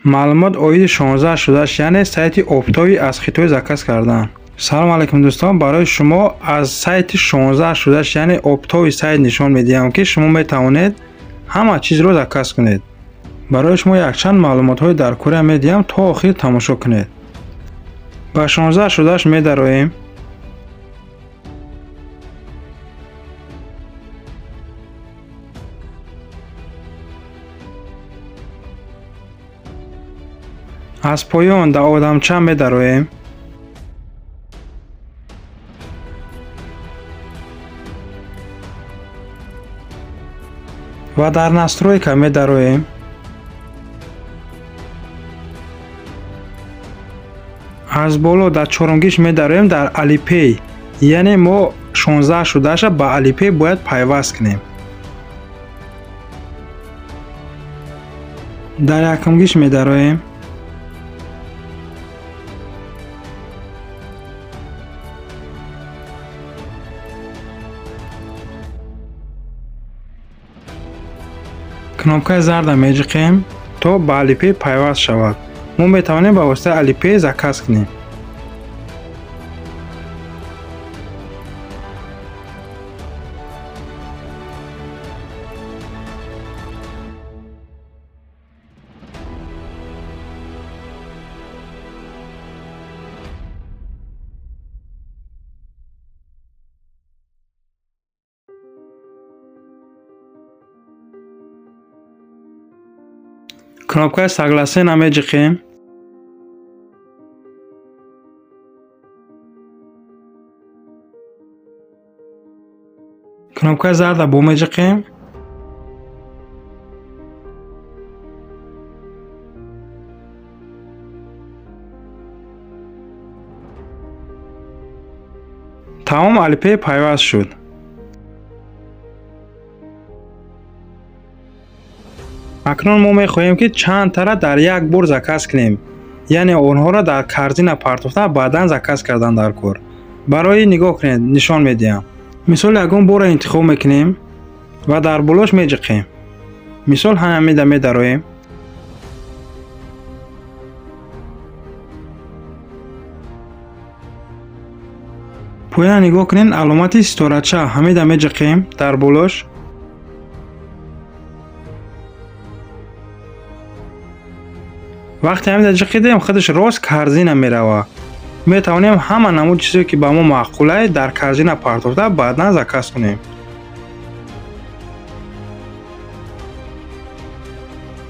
маълумот оиди 16 шудаш, яъне сайти Оптови аз Хитой заказ кардан. салом алайкум дӯстон, барои шумо аз сайти 16 шудаш, яъне Оптови сайт нишон медиҳам ки шумо метавонед ҳама чизро заказ кунед. барои шумо якчанд маълумотҳои дар Корея медиҳам, то охир тамошо кунед. ба 16 шудаш медароем. аз поён да одамча медароем. ва дар настройка медароем. аз боло дар чорумгиш медароем дар Alipay, яъне мо 16 шудаша ба Alipay бояд пайваст кунем. дар якумгиш медароем. кнопкаи зарда меҷиқем то ба Alipay пайваст шавад. мо метавонем ба воситаи Alipay заказ кунем. кнопкаи сагласена меҷиқем. кнопкаи зарда бо меҷиқем. тамом, Alipay пайваст шуд. акнун мо мехоҳем ки чанд тара дар як бор заказ кунем, яъне онҳоро дар корзина партофта баъдан заказ кардан дар кор. барои нигоҳ кунед, нишон медиҳам. мисол ягон борро интихоб мекунем ва дар болош меҷиқем. мисол ҳамида медароем. пояна нигоҳ кунед, аломати ситорача ҳамида меҷиқем дар болош. вақте ҳамида ҷиқидем, худаш рост корзина мерава. метавонем ҳама намуди чизе ки ба мо маъқулае дар корзина партофта баъдан заказ кунем.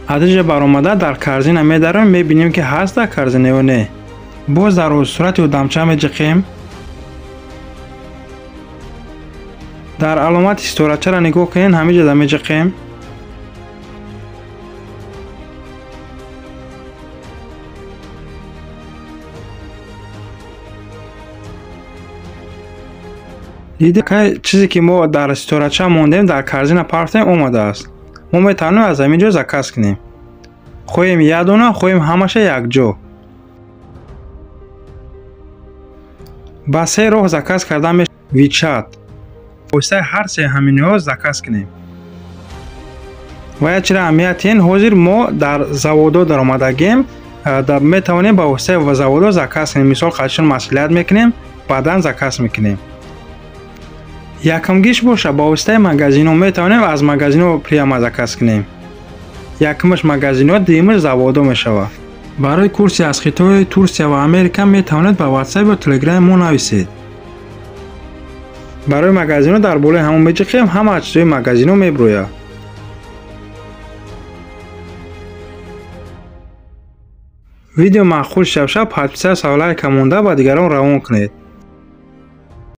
натиҷа баромада дар корзина медароем, мебинем ки ҳаст дар корзина ё не. боз дар сурати одамча меҷиқем. дар аломати ситорачаро нигоҳ кунед, ҳамиҷода меҷиқем. диде чизе ки мо дар ситорача мондем дар корзина партофтем омадааст. мо метавонем аз ҳамин ҷо заказ кунем. хоҳем як дона, хоҳем ҳамаша якҷо. ба се роҳ заказ кардан мешавад. WeChat воситаи ҳар се ҳаминҳо заказ кунем. ва як чиз аҳамияти ин, ҳозир мо дар заводо даромадагем, метавонем ба воситаи заводо заказ кунем. мисол қачон маслиҳат мекунем, баъдан заказ мекунем. якумгиш боша ба воситаи магазинҳо метавонем аз магазинҳо прямо заказ кунем. якумаш магазинҳо, дуюмаш заводо мешавад. барои курси аз Хитой, Турсия ва Америка метавонед ба WhatsApp ё Telegram мо нависед. барои магазинҳо дар болои ҳамон меҷиқем, ҳама чизои магазинҳо меброяд. видео маъқул шавша, подписаtsiya, лайка монда ба дигарон равон кунед.